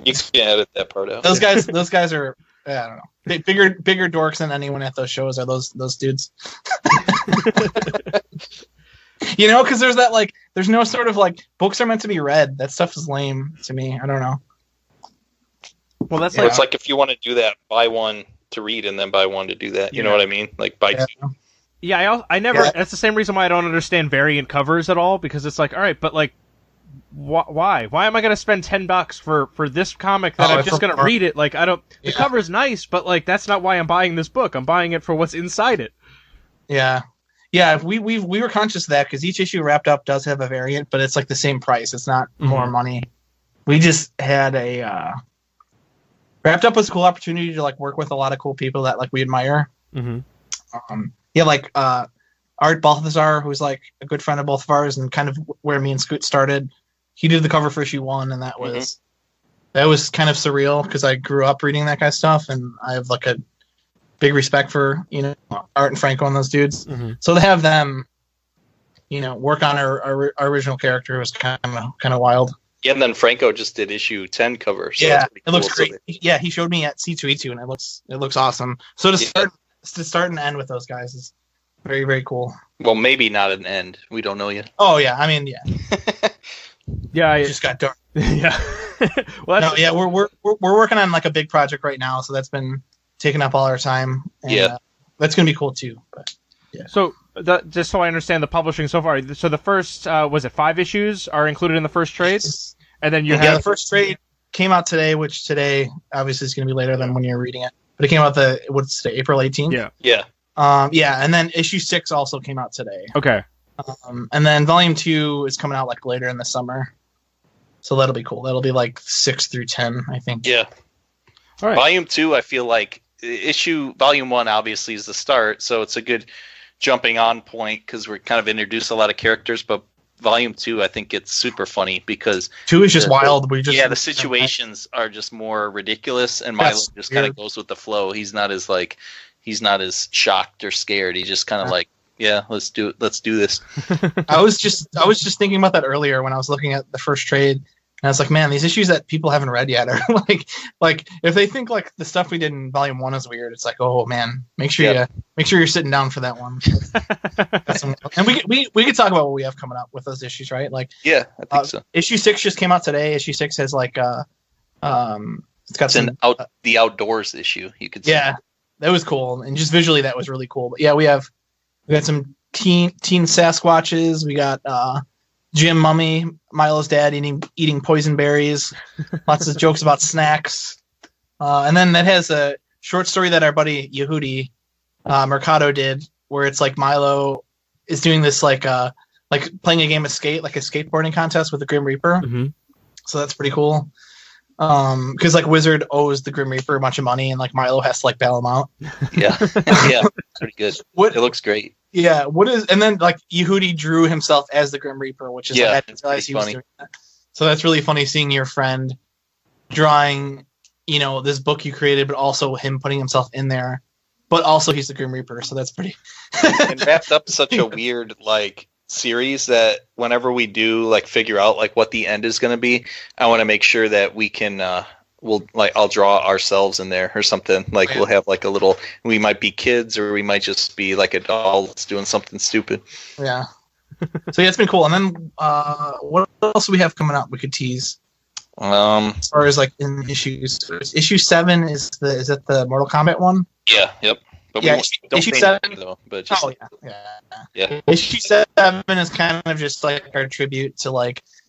You can edit that part out. Those guys are. I don't know. Bigger dorks than anyone at those shows are those dudes. Because there's that there's no sort of books are meant to be read. That stuff is lame to me. I don't know. Well, that's it's like if you want to do that, buy one to read and then buy one to do that. You know what I mean? Like buy two. Yeah, I never. Yeah. That's the same reason why I don't understand variant covers at all, because it's like, all right, but why? Why am I going to spend $10 for this comic that I'm just going to read it? Like, I don't. The cover's nice, but that's not why I'm buying this book. I'm buying it for what's inside it. Yeah. We were conscious of that because each issue Wrapped Up does have a variant, but it's like the same price. It's not more money. We just had a Wrapped Up was a cool opportunity to work with a lot of cool people that we admire. Mm-hmm. Art Balthazar, who's a good friend of both of ours and kind of where me and Scoot started. He did the cover for issue 1, and that was kind of surreal because I grew up reading that guy's stuff, and I have a big respect for Art and Franco and those dudes. Mm-hmm. So to have them, work on our original character was kind of wild. Yeah, and then Franco just did issue 10 cover. So yeah, it looks great. Yeah, he showed me at C2E2, and it looks awesome. So to start and end with those guys is very, very cool. Well, maybe not an end. We don't know yet. Oh yeah, I mean yeah. Yeah, it just got dark. Yeah. Well, we're working on a big project right now, so that's been taking up all our time. And, that's gonna be cool too. But yeah. So just so I understand the publishing so far, so the first was it 5 issues are included in the first trade, and then the first trade came out today, which today obviously is gonna be later than when you're reading it, but it came out what's today, April 18th. Yeah. And then issue 6 also came out today. Okay. And then volume 2 is coming out later in the summer. So that'll be cool. That'll be 6 through 10, I think. Yeah. All right. Volume 2, I feel volume 1 obviously is the start, so it's a good jumping on point because we're kind of introduced a lot of characters, but volume 2 I think it's super funny because 2 is just wild. The situations are just more ridiculous, and Milo just kind of goes with the flow. He's not as shocked or scared. He's just kind of Yeah, let's do it. Let's do this. I was just thinking about that earlier when I was looking at the first trade, and I was like, man, these issues that people haven't read yet are like if they think like the stuff we did in volume 1 is weird, it's like, oh man, make sure you're sitting down for that one. And we could talk about what we have coming up with those issues, right? Like, yeah, I think so. Issue 6 just came out today. Issue 6 has like the outdoors issue, you could say. Yeah, that was cool, and just visually that was really cool. But yeah, we got some teen Sasquatches. We got Jim Mummy, Milo's dad, eating poison berries. Lots of jokes about snacks, and then that has a short story that our buddy Yehudi Mercado did, where it's like Milo is doing this like playing a game of skate, like a skateboarding contest with the Grim Reaper. Mm-hmm. So that's pretty cool. Because like Wizard owes the Grim Reaper a bunch of money, and like Milo has to like bail him out. Yeah, yeah, pretty good. It looks great. Yeah, and then like Yehudi drew himself as the Grim Reaper, which is like, I didn't realize he was doing that. So that's really funny seeing your friend drawing, this book you created, but also him putting himself in there, but also he's the Grim Reaper. So that's pretty. And wrapped up such a weird series that whenever we do figure out what the end is going to be, I want to make sure that we can I'll draw ourselves in there or something. We'll have a little, we might be kids or we might just be adults doing something stupid. Yeah. So yeah, it's been cool. And then what else do we have coming up we could tease? As far as in issues, issue 7 is that the Mortal Kombat one? Yeah, yep. But yeah, don't issue say 7. that, though, but just, yeah. Issue 7 is kind of just our tribute to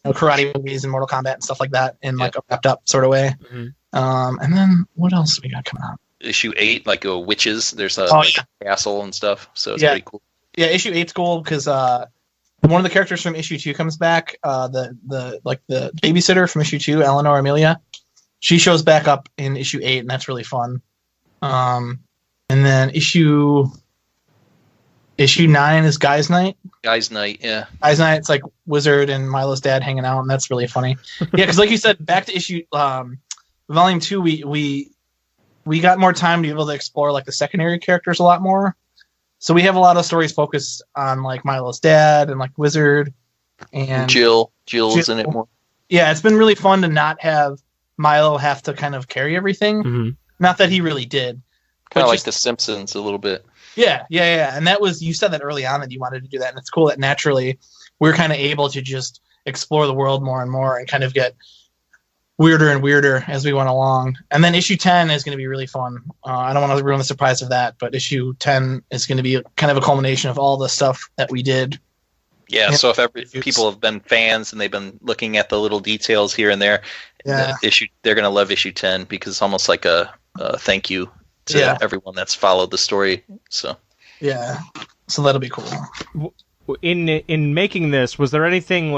karate movies and Mortal Kombat and stuff like that in a wrapped up sort of way. Mm-hmm. And then what else do we got coming out? Issue 8, witches. There's a castle and stuff, so it's pretty cool. Yeah, issue 8's cool because one of the characters from issue 2 comes back. The babysitter from issue 2, Eleanor Amelia, she shows back up in issue 8, and that's really fun. And then issue 9 is Guys Night. Guys Night, yeah. Guys Night, it's Wizard and Milo's dad hanging out, and that's really funny. Yeah, because like you said, back to issue volume 2, we got more time to be able to explore the secondary characters a lot more. So we have a lot of stories focused on Milo's dad and Wizard and Jill's in it more. Yeah, it's been really fun to not have Milo have to kind of carry everything. Mm-hmm. Not that he really did. Kind of like The Simpsons a little bit. Yeah. And that was, you said that early on that you wanted to do that, and it's cool that naturally we're kind of able to just explore the world more and more and kind of get weirder and weirder as we went along. And then issue 10 is going to be really fun. I don't want to ruin the surprise of that, but issue 10 is going to be kind of a culmination of all the stuff that we did. Yeah, so if people have been fans and they've been looking at the little details here and there, they're going to love issue 10 because it's almost like a thank you to everyone that's followed the story. So that'll be cool. In making this, was there anything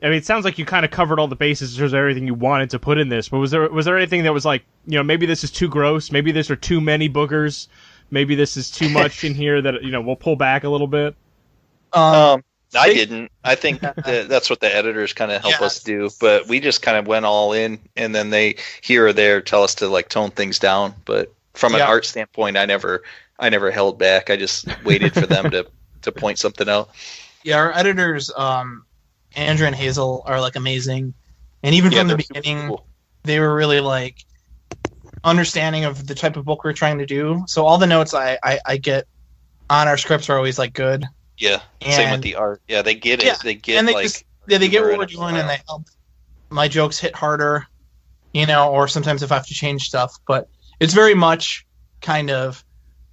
it sounds like you kind of covered all the bases in terms of everything you wanted to put in this, but was there anything that was maybe this is too gross, maybe there are too many boogers, maybe this is too much in here that we'll pull back a little bit? I didn't. I think that's what the editors kind of help us do, but we just kind of went all in, and then they here or there tell us to tone things down. But from an art standpoint, I never held back. I just waited for them to point something out. Yeah, our editors, Andrew and Hazel, are amazing, and even from the beginning, they were really understanding of the type of book we're trying to do. So all the notes I get on our scripts are always good. Yeah, same with the art. Yeah, they get it. Yeah, they get and they get what we're doing, and they help my jokes hit harder, or sometimes if I have to change stuff. But it's very much kind of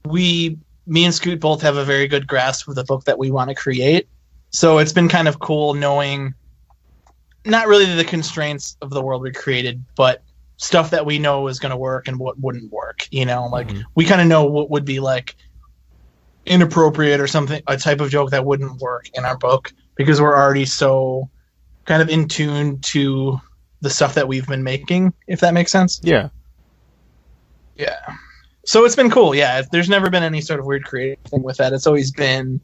me and Scoot both have a very good grasp of the book that we want to create. So it's been kind of cool knowing not really the constraints of the world we created, but stuff that we know is going to work and what wouldn't work. We kind of know what would be inappropriate or something, a type of joke that wouldn't work in our book because we're already so kind of in tune to the stuff that we've been making, if that makes sense. Yeah. So it's been cool. Yeah. There's never been any sort of weird creative thing with that. It's always been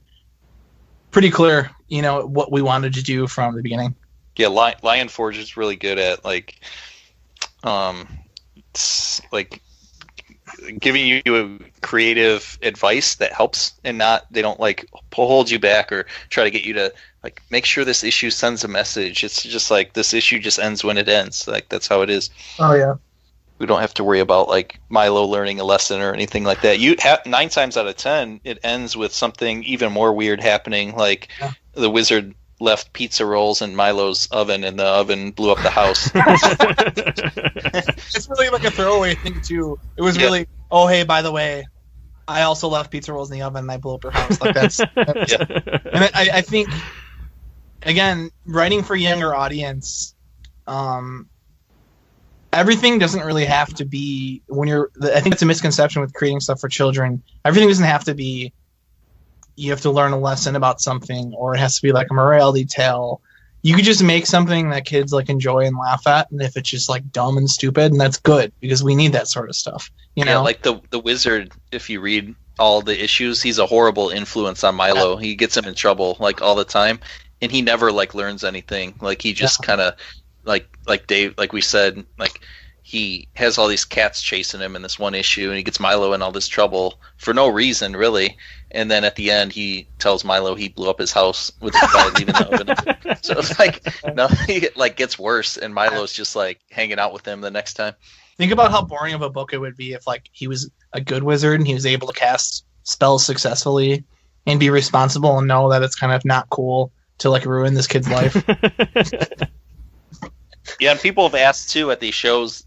pretty clear, what we wanted to do from the beginning. Yeah. Lion Forge is really good at giving you creative advice that helps, and they don't like hold you back or try to get you to like make sure this issue sends a message. It's just like this issue just ends when it ends. Like that's how it is. Oh yeah. We don't have to worry about like Milo learning a lesson or anything like that. 9 times out of 10, it ends with something even more weird happening. Like the wizard left pizza rolls in Milo's oven, and the oven blew up the house. It's really like a throwaway thing too. It was really, oh hey, by the way, I also left pizza rolls in the oven and I blew up your house. Like that's And I think again, writing for a younger audience, everything doesn't really have to be I think it's a misconception with creating stuff for children. Everything doesn't have to be you have to learn a lesson about something, or it has to be like a morality tale. You could just make something that kids like enjoy and laugh at, and if it's just like dumb and stupid, and that's good because we need that sort of stuff. You know, like the wizard. If you read all the issues, he's a horrible influence on Milo. He gets him in trouble like all the time, and he never like learns anything. Like he just kind of like Dave, like we said, like he has all these cats chasing him in this one issue, and he gets Milo in all this trouble for no reason, really. And then at the end, he tells Milo he blew up his house with the guy leaving the oven. So it's like nothing like gets worse, and Milo's just like hanging out with him the next time. Think about how boring of a book it would be if like he was a good wizard and he was able to cast spells successfully and be responsible and know that it's kind of not cool to like ruin this kid's life. Yeah, and people have asked too at these shows,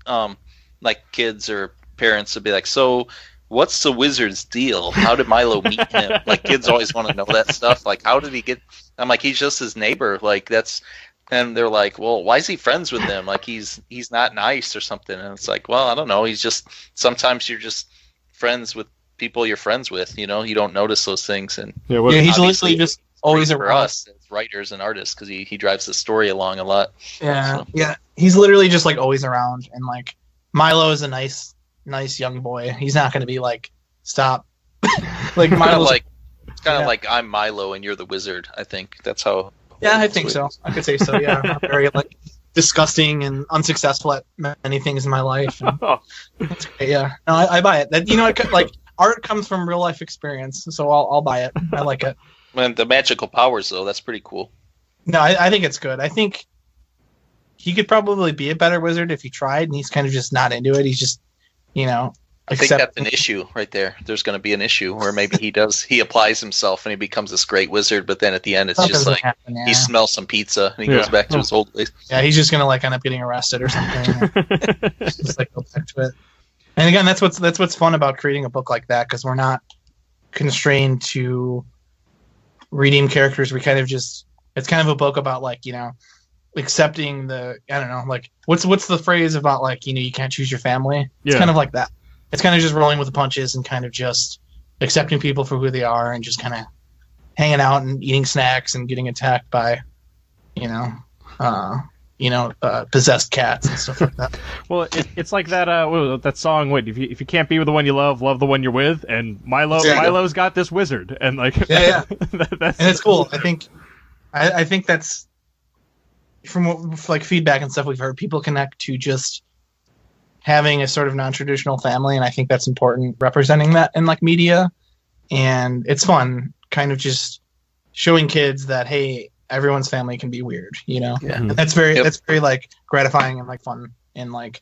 like kids or parents would be like, so what's the wizard's deal? How did Milo meet him? Like kids always want to know that stuff. Like how did he get? I'm like, he's just his neighbor. Like that's, and they're like, well, why is he friends with them? Like he's not nice or something. And it's like, well, I don't know. He's just, sometimes you're just friends with people you're friends with. You know, you don't notice those things. And he's literally just always for us as writers and artists because he drives the story along a lot. Yeah, yeah. He's literally just like always around, and like Milo is a nice young boy. He's not going to be like, stop. Like Milo's it's kind of like I'm Milo and you're the wizard. I think that's how. Yeah, I think so. I could say so. Yeah, I'm very like disgusting and unsuccessful at many things in my life. And that's great, yeah, no, I buy it. That like art comes from real life experience, so I'll buy it. I like it. And the magical powers, though, that's pretty cool. No, I think it's good. I think he could probably be a better wizard if he tried, and he's kind of just not into it. He's just, I think that's an issue right there. There's going to be an issue where maybe he applies himself and he bemes this great wizard, but then at the end it's just like he smells some pizza and he goes back to his old ways. Yeah, he's just going to like end up getting arrested or something. Just like go back to it. And again, that's what's fun about creating a book like that, because we're not constrained to redeem characters. We kind of just, it's kind of a book about like, accepting the, I don't know, like what's the phrase about like, you can't choose your family. It's kind of like that. It's kind of just rolling with the punches and kind of just accepting people for who they are and just kind of hanging out and eating snacks and getting attacked by, possessed cats and stuff like that. Well, it's like that song. Wait, if you can't be with the one you love the one you're with. And Milo's got this wizard, and like and it's cool. I think that's from like feedback and stuff we've heard. People connect to just having a sort of non-traditional family, and I think that's important, representing that in like media. And it's fun, kind of just showing kids that hey, everyone's family can be weird, And that's very like gratifying and like fun, and like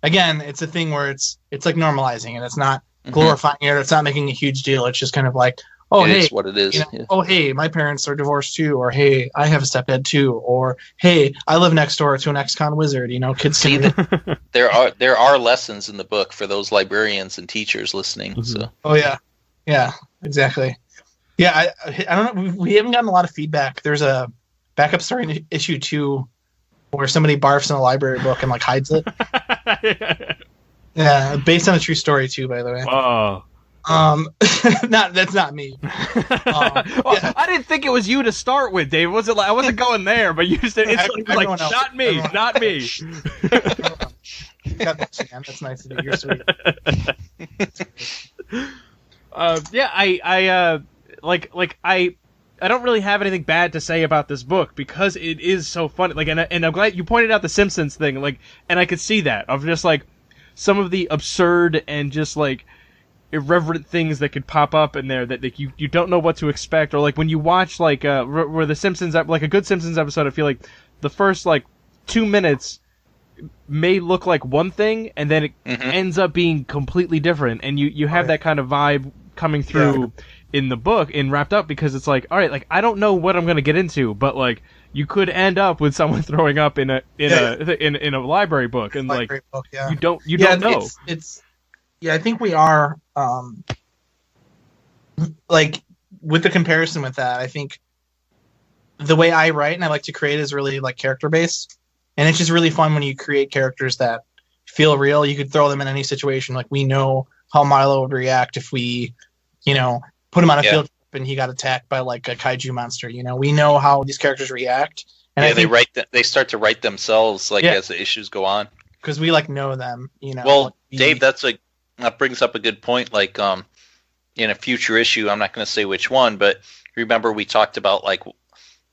again, it's a thing where it's like normalizing it. It's not glorifying it. It's not making a huge deal. It's just kind of like, oh, hey, it's what it is. Oh, hey, my parents are divorced too, or hey, I have a stepdad too, or hey, I live next door to an ex-con wizard. Kids see that. There are lessons in the book for those librarians and teachers listening. Mm-hmm. So. Oh yeah, exactly. Yeah, I don't know. We haven't gotten a lot of feedback. There's a backup story in issue 2 where somebody barfs in a library book and like hides it. Yeah, based on a true story too, by the way. Oh. That's not me. I didn't think it was you to start with, Dave. I wasn't going there, but you said it's like not me. God bless you, man. That's nice of you. You're sweet. I don't really have anything bad to say about this book because it is so funny. Like, and I'm glad you pointed out the Simpsons thing. Like, and I could see that of just like some of the absurd and just like irreverent things that could pop up in there that like, you don't know what to expect, or like when you watch like where the Simpsons, like a good Simpsons episode, I feel like the first like 2 minutes may look like one thing and then it ends up being completely different, and you have that kind of vibe coming through in the book and wrapped up, because it's like, all right, like I don't know what I'm gonna get into, but like you could end up with someone throwing up in a library book, and like book, you don't know. It's I think we are like with the comparison with that, I think the way I write and I like to create is really like character based, and it's just really fun when you create characters that feel real. You could throw them in any situation. Like we know how Milo would react if we, put him on a field trip and he got attacked by like a kaiju monster. We know how these characters react. And I think they start to write themselves like as the issues go on, because we like know them. Well, like, Dave, that brings up a good point. Like in a future issue, I'm not going to say which one, but remember we talked about like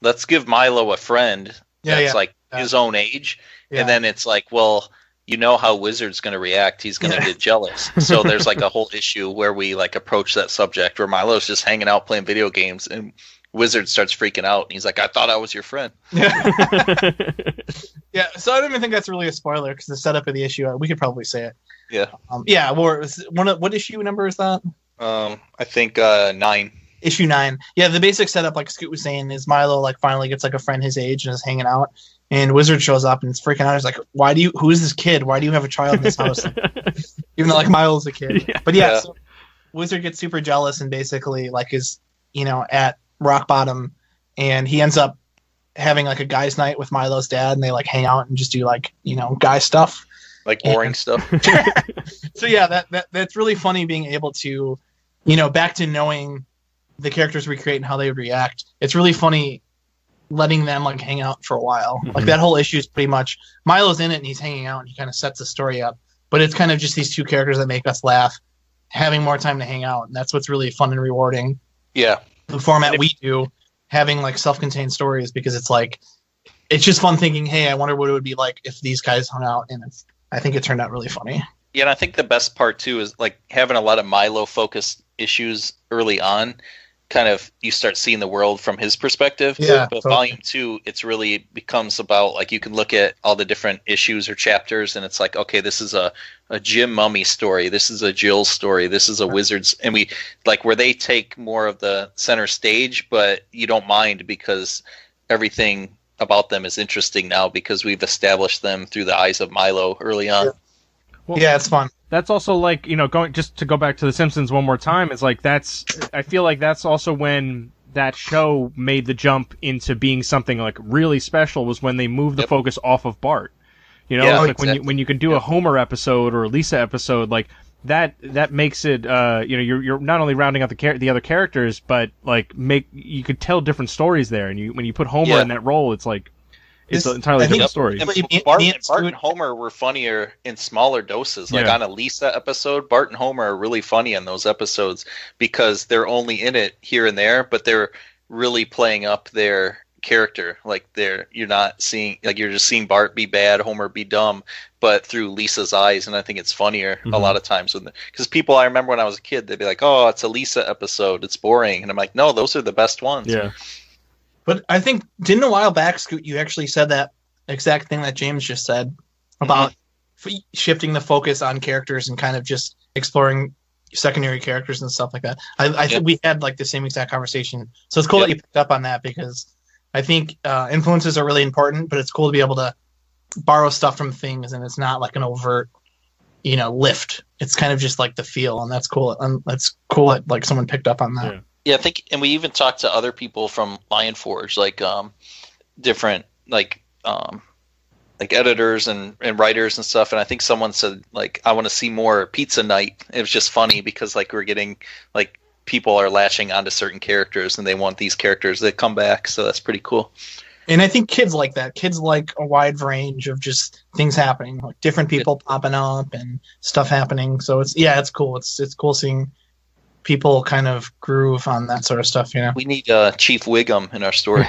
let's give Milo a friend that's like his own age, and then it's like, well, you know how Wizard's going to react. He's going to get jealous. So there's like a whole issue where we like approach that subject where Milo's just hanging out playing video games and Wizard starts freaking out. And he's like, I thought I was your friend. Yeah. So I don't even think that's really a spoiler because the setup of the issue, we could probably say it. Yeah. What issue number is that? I think 9. Issue 9. Yeah, the basic setup, like Scoot was saying, is Milo like finally gets like a friend his age and is hanging out. And Wizard shows up and is freaking out. He's like, who is this kid? Why do you have a child in this house? Even though like Milo's a kid. Yeah. But so Wizard gets super jealous and basically like is, at rock bottom, and he ends up having like a guys' night with Milo's dad, and they like hang out and just do like, guy stuff. Like boring stuff. So that's really funny being able to, back to knowing the characters we create and how they would react. It's really funny letting them like hang out for a while. Like that whole issue is pretty much Milo's in it and he's hanging out and he kind of sets the story up, but it's kind of just these two characters that make us laugh, having more time to hang out, and that's what's really fun and rewarding. Yeah, the format we do, having like self-contained stories, because it's like it's just fun thinking, hey, I wonder what it would be like if these guys hung out, and I think it turned out really funny. Yeah, and I think the best part too is like having a lot of Milo focused issues early on. Kind of you start seeing the world from his perspective. But Volume 2, it's really becomes about like you can look at all the different issues or chapters, and it's like, okay, this is a Jim Mummy story, this is a Jill story, this is a Wizards, and we like where they take more of the center stage, but you don't mind because everything about them is interesting now because we've established them through the eyes of Milo early on. Well, it's fun. That's also like, going just to go back to The Simpsons one more time, it's like I feel like that's also when that show made the jump into being something like really special, was when they moved the focus off of Bart. Like exactly. when you can do a Homer episode or a Lisa episode, like that makes it you're not only rounding out the other characters, but like you could tell different stories there, and when you put Homer in that role, it's like it's an entirely different story. And Bart and Homer were funnier in smaller doses. Like on a Lisa episode, Bart and Homer are really funny in those episodes because they're only in it here and there, but they're really playing up their character. Like you're not seeing, like you're just seeing Bart be bad, Homer be dumb, but through Lisa's eyes. And I think it's funnier a lot of times because people, I remember when I was a kid, they'd be like, "Oh, it's a Lisa episode, it's boring," and I'm like, "No, those are the best ones." Yeah. But I think, didn't a while back, Scoot, you actually said that exact thing that James just said about shifting the focus on characters and kind of just exploring secondary characters and stuff like that. I think we had like the same exact conversation. So it's cool that you picked up on that, because I think influences are really important, but it's cool to be able to borrow stuff from things, and it's not like an overt, lift. It's kind of just like the feel, and that's cool. That's cool that like someone picked up on that. Yeah, I think, and we even talked to other people from Lion Forge, like different like editors and writers and stuff. And I think someone said like, I want to see more Pizza Night. It was just funny because like we're getting like people are latching onto certain characters and they want these characters that come back. So that's pretty cool. And I think kids like that. Kids like a wide range of just things happening, like different people popping up and stuff happening. So it's cool. It's cool seeing people kind of groove on that sort of stuff, We need Chief Wiggum in our story.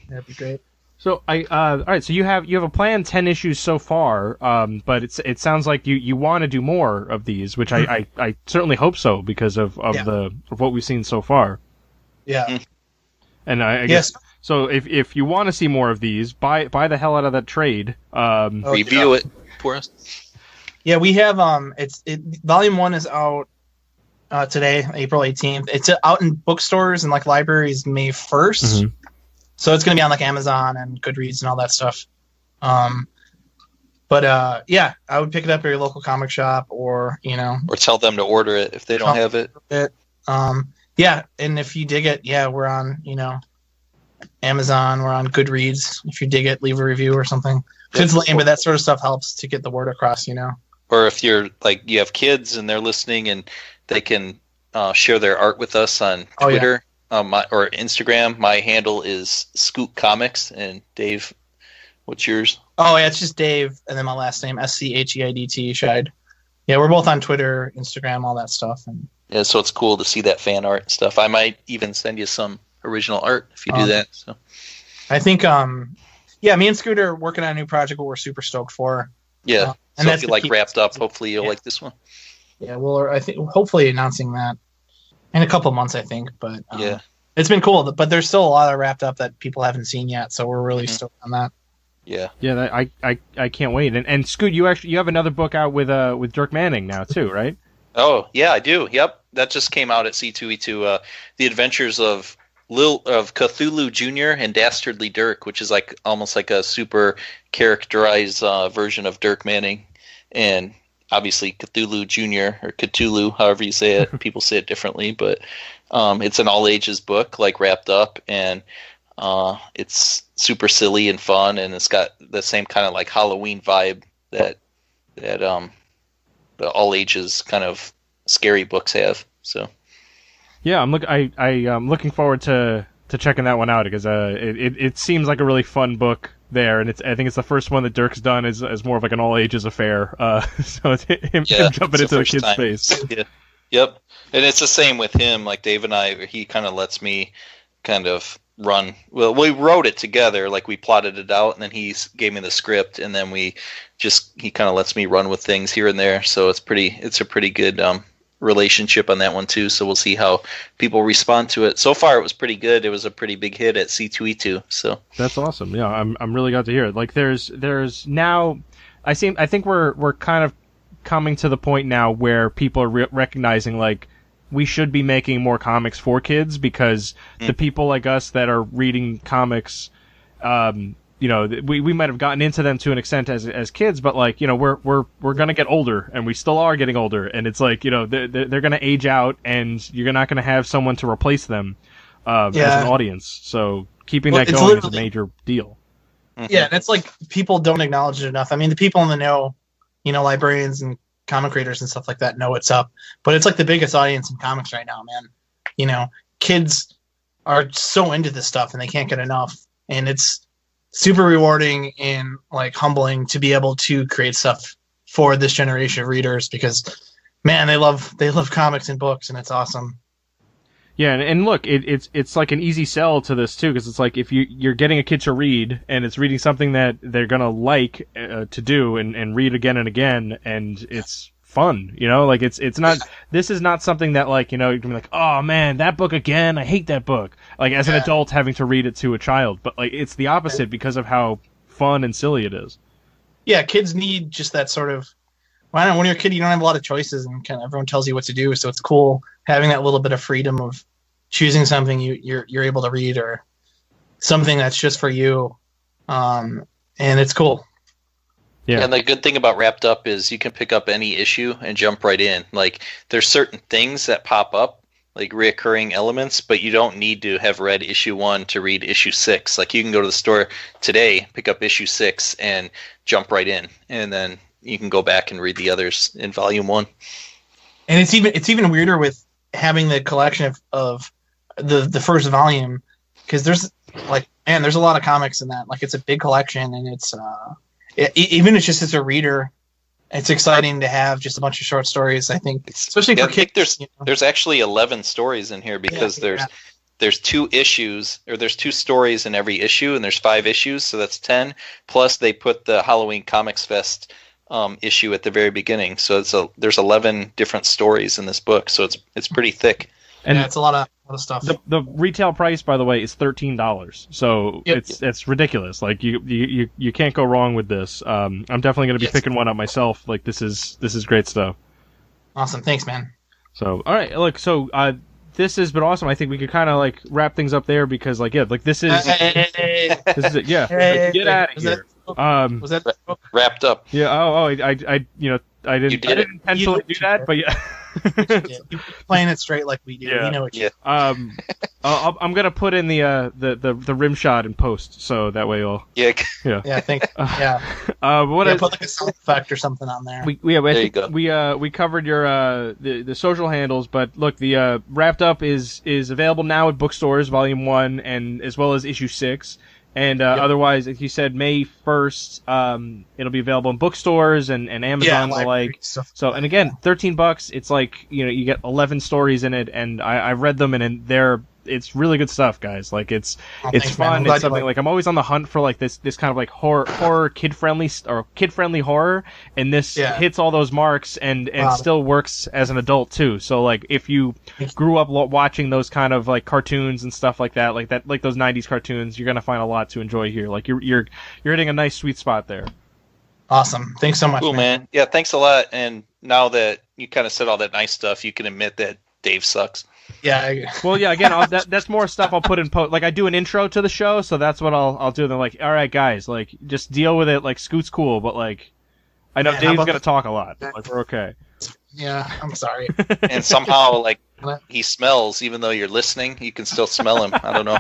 That'd be great. So all right. So you have a planned 10 issues so far, but it sounds like you want to do more of these, which I certainly hope so because of what we've seen so far. Yeah. And I guess so. If you want to see more of these, buy the hell out of that trade. Review it for us. Yeah, we have Volume 1 is out today, April 18th. It's out in bookstores and like libraries May 1st. Mm-hmm. So it's going to be on like Amazon and Goodreads and all that stuff. But I would pick it up at your local comic shop or tell them to order it if they don't have it. Yeah, and if you dig it, we're on, Amazon, we're on Goodreads. If you dig it, leave a review or something. It's lame, but that sort of stuff helps to get the word across, Or if you're you have kids and they're listening and they can share their art with us on Twitter or Instagram. My handle is Scoot Comics. And Dave, what's yours? Oh, yeah, it's just Dave, and then my last name, Scheidt, Scheidt. Yeah, we're both on Twitter, Instagram, all that stuff. And yeah, so it's cool to see that fan art and stuff. I might even send you some original art if you do that. So I think, me and Scooter are working on a new project we're super stoked for. Yeah, and so if you Wrapped Up, hopefully you'll like this one. Yeah, I think hopefully announcing that in a couple months, I think. But it's been cool. But there's still a lot of Wrapped Up that people haven't seen yet, so we're really stoked on that. Yeah, I can't wait. And Scoot, you have another book out with Dirk Manning now too, right? Oh yeah, I do. Yep, that just came out at C2E2. The Adventures of Cthulhu Jr. and Dastardly Dirk, which is almost like a super characterized version of Dirk Manning, and obviously Cthulhu Jr. or Cthulhu, however you say it. People say it differently, but it's an all ages book, Wrapped Up, and it's super silly and fun, and it's got the same kind of Halloween vibe that the all ages kind of scary books have. So. Yeah, I'm looking forward to checking that one out because it seems like a really fun book there, and I think it's the first one that Dirk's done as more of an all ages affair. So it's him jumping into the kid's space. Yeah. Yep, and it's the same with him. Dave and I, he kind of lets me kind of run. Well, we wrote it together, we plotted it out, and then he gave me the script, and then he kind of lets me run with things here and there. So it's a pretty good relationship on that one too, so we'll see how people respond to it. So far it was pretty good. It was a pretty big hit at C2E2, so that's awesome. Yeah, I'm really glad to hear it. There's now I think we're kind of coming to the point now where people are recognizing we should be making more comics for kids because the people like us that are reading comics we might have gotten into them to an extent as kids, but we're gonna get older, and we still are getting older, and it's they're gonna age out, and you're not gonna have someone to replace them as an audience. So keeping that going is a major deal. Yeah, and it's people don't acknowledge it enough. I mean, the people in the know, librarians and comic creators and stuff like that know what's up, but it's the biggest audience in comics right now, man. Kids are so into this stuff, and they can't get enough, and it's super rewarding and humbling to be able to create stuff for this generation of readers because, man, they love comics and books, and it's awesome. Yeah, and look, it's like an easy sell to this too, because it's if you're getting a kid to read, and it's reading something that they're gonna like to do and read again and again, and it's fun, it's not. This is not something that you can be oh man, that book again, I hate that book. As an adult having to read it to a child, but it's the opposite because of how fun and silly it is. Yeah, kids need just that sort of. Well, I don't know, when you're a kid, you don't have a lot of choices, and kind of everyone tells you what to do. So it's cool having that little bit of freedom of choosing something you're able to read or something that's just for you, and it's cool. Yeah. And the good thing about Wrapped Up is you can pick up any issue and jump right in. There's certain things that pop up, reoccurring elements, but you don't need to have read issue 1 to read issue 6. You can go to the store today, pick up issue 6, and jump right in, and then you can go back and read the others in volume 1. And it's even weirder with having the collection of the first volume, because there's there's a lot of comics in that. It's a big collection, and it's even if it's a reader, it's exciting to have just a bunch of short stories. I think, especially for kids. There's actually 11 stories in here because there's 2 issues, or there's 2 stories in every issue, and there's 5 issues, so that's 10. Plus, they put the Halloween Comics Fest issue at the very beginning, so there's 11 different stories in this book, so it's pretty thick. And it's a lot of stuff. The retail price, by the way, is $13. So it's ridiculous. Like you can't go wrong with this. I'm definitely going to be picking one up myself. Like this is great stuff. Awesome, thanks, man. So all right, look, so this has been awesome. I think we could kind of like wrap things up there because this is this is it. Yeah, get out of here. Was that wrapped up? Yeah. I didn't intentionally do that, but yeah. You're playing it straight like we do. Yeah. We know what you. I'm gonna put in the rim shot in post, so that way you'll. Yeah. I think. Yeah. Put like a sound effect or something on there. There you go. We covered your the social handles, but look, the wrapped up is available now at bookstores, Volume 1, and as well as Issue 6. And otherwise, like you said, May 1st, it'll be available in bookstores and Amazon and the like. So, and again, $13. It's like, you get 11 stories in it, and I've read them, and it's really good stuff, guys. Like it's fun. It's something like I'm always on the hunt for like this kind of like horror kid friendly horror, and this hits all those marks and still works as an adult too. So like if you grew up watching those kind of like cartoons and stuff like those 90s cartoons, you're gonna find a lot to enjoy here. Like you're hitting a nice sweet spot there. Awesome. Thanks so much. Cool, man. Yeah, thanks a lot. And now that you kind of said all that nice stuff, you can admit that Dave sucks. Yeah. Well, yeah. Again, that's more stuff I'll put in post. Like I do an intro to the show, so that's what I'll do. They're like, all right, guys, like just deal with it. Like Scoot's cool, but like I know Dave's gonna talk a lot. Like we're okay. Yeah, I'm sorry. And somehow, like he smells, even though you're listening, you can still smell him. I don't know.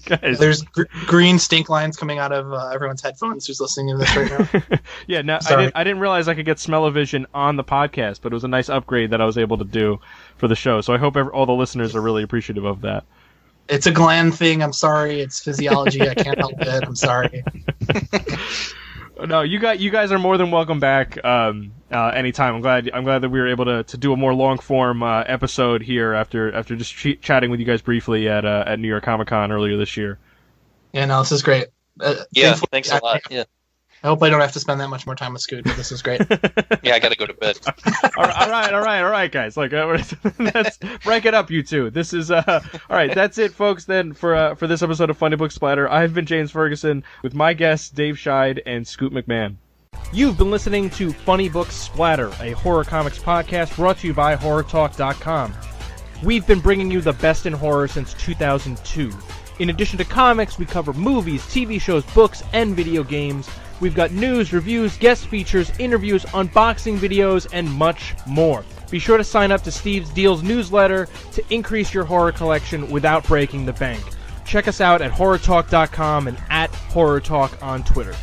Guys. There's green stink lines coming out of everyone's headphones who's listening to this right now. Yeah, no, I didn't realize I could get smell-o-vision on the podcast, but it was a nice upgrade that I was able to do for the show. So I hope all the listeners are really appreciative of that. It's a gland thing. I'm sorry. It's physiology. I can't help it. I'm sorry. No, you guys are more than welcome back anytime. I'm glad that we were able to do a more long form episode here after just chatting with you guys briefly at New York Comic Con earlier this year. Yeah, no, this is great. Thanks a lot. Yeah. I hope I don't have to spend that much more time with Scoot, but this is great. Yeah, I got to go to bed. all right, guys. Like, let's break it up, you two. This is all right. That's it, folks. Then for this episode of Funny Book Splatter, I've been James Ferguson with my guests Dave Scheidt and Scoot McMahon. You've been listening to Funny Book Splatter, a horror comics podcast brought to you by HorrorTalk.com. We've been bringing you the best in horror since 2002. In addition to comics, we cover movies, TV shows, books, and video games. We've got news, reviews, guest features, interviews, unboxing videos, and much more. Be sure to sign up to Steve's Deals newsletter to increase your horror collection without breaking the bank. Check us out at HorrorTalk.com and at HorrorTalk on Twitter.